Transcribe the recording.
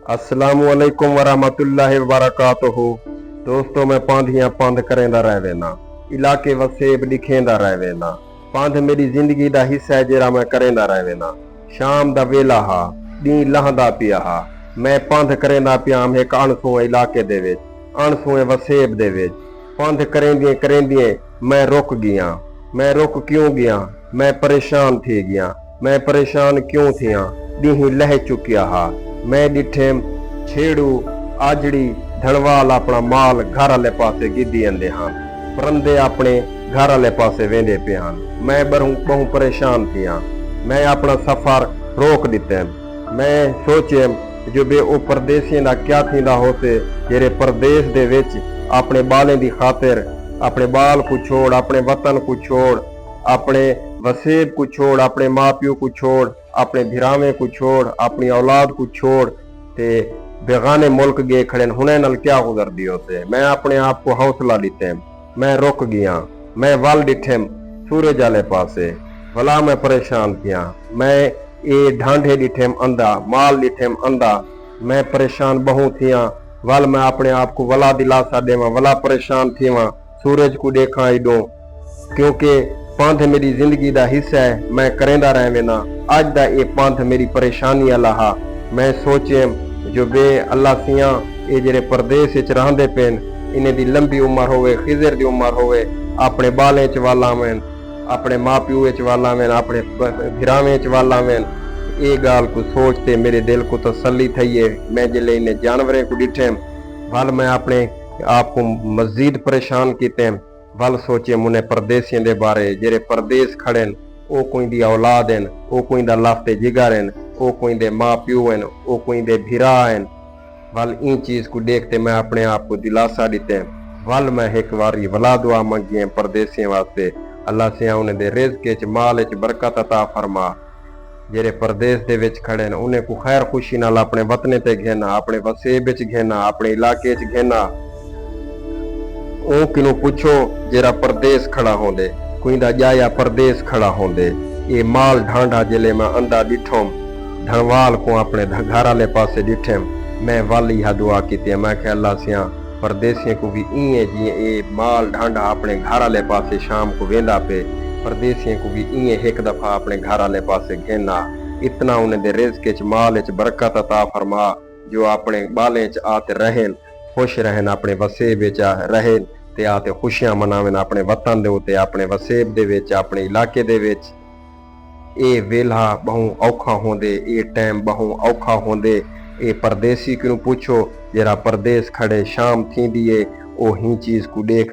अस्सलामुअलैकुम वरहमतुल्लाहि वबरकातुहू। दोस्तों मैं पांधियां पंध करेंदा रह वेना, इलाके वसेब लिखेंदा रह वेना। पंध मेरी जिंदगी दा हिस्सा है जेरा मैं करेंदा रह वेना। शाम दा वेला हा, दी लहंदा पिया हा, मैं पंध करेंदा पिया एक अणसुए इलाके दे विच, अणसुए वसेब दे विच। पंध करेंदिए करेंदिए मैं रुक गया। मैं रुक क्यों गया? मैं परेशान थी गया। मैं परेशान क्यों थिया? दी लह चुकिया हा। मैं डिठेम छेड़ू आजड़ी धड़वाल अपना माल घर आले पासे गिद्दी आंदे हैं, परंदे अपने घर आले पासे वेंदे पे हैं। मैं बहु परेशान थिया। मैं अपना सफर रोक दिते। मैं सोचे जो बे ओ परदेसियों का क्या थींदा होते जेरे परदेस दे विच अपने बालें दी खातिर अपने बाल को छोड़, अपने वतन को छोड़, अपने वसेब को छोड़, अपने माँ प्यो को छोड़, अपने भिरावे को छोड़, अपनी औलाद को छोड़ ते बेगाने मुल्क गए खड़े हुने नल क्या गुजर दी होते। मैं अपने आप को हौसला दिते। मैं रुक गया। मैं वल डिठे सूरज आले पासे, भला मैं परेशान किया। मैं ये ढांढे डिठेम अंधा, माल डिठेम अंधा। मैं परेशान बहु थिया। वल मैं अपने आप को वला दिलासा देवा, वला परेशान थीवा, सूरज को देखा इडो, क्योंकि पंध मेरी जिंदगी दा हिस्सा है। मैं करेंदा रह वेना। अज दा ये पंध मेरी परेशानी वाला हा। मैं सोचे जो बे अल्लाह सिया ये जेरे परदेस विच रहंदे पेन, इन्हें दी लंबी उम्र होवे, खिजर दी उम्र होवे, अपने बालें च वाला वेन, अपने माँ प्यो च वाला वेन, अपने भिरावें च वाला वेन। ये गाल को सोचते मेरे दिल को तसल्ली थई है। मैं जिले इन्हें जानवरें को डिठे वल मैं अपने आप को मजीद परेशान किते। वल सोचे मुने परदेसियों दे बारे जेरे परदेस खड़े ओ कोई दी औलाद हैं, ओ कोई दा लाफते जिगर हैं, ओ कोई दे माँ प्यो हैं, ओ कोई दे भिरा हैं। वल इन चीज को देखते मैं अपने आप को दिलासा दिते। वल मैं एक बारी वला दुआ मंगी परदेसियों वास्ते, अल्लाह से उन्हें दे रिज़्क़ च माल च बरकत अता फरमा। जेरे परदेस दे विच खड़े उन्हें को खैर खुशी नाल अपने वतने ते घेना, अपने वसेब च घेना, अपने इलाके च घेना। ओ किनू पूछो जेरा परदेस खड़ा होंदे, कोई दा जाया परदेस खड़ा होंदे। ये माल ढांढा जिले मैं अंधा डिठोम, धनवाल को अपने घर आले पासे डिठेम। मैं वल यह दुआ की, मैं क्या अल्लाह सिया परदेसियों को भी इं जी ये माल ढांढा अपने घर आले पासे शाम को वेंदा पे, परदेसियों को भी इं एक दफा अपने घर आले पासे घेना। इतना उन्हें दे रिज़्क़ च माल च बरकत अता फरमा, जो अपने बालें च आते रहें, खुश रहें, अपने वसेब च रहें ते आते खुशियां मनावें अपने वतन दे उते, अपने वसेब दे विच, अपने इलाके दे विच। ये वेला बहु औखा होंदे, ये टाइम बहु औखा होंदे। ये परदेसी किनू पूछो जेरा परदेस खड़े शाम थींदी है, ओ ही चीज को देख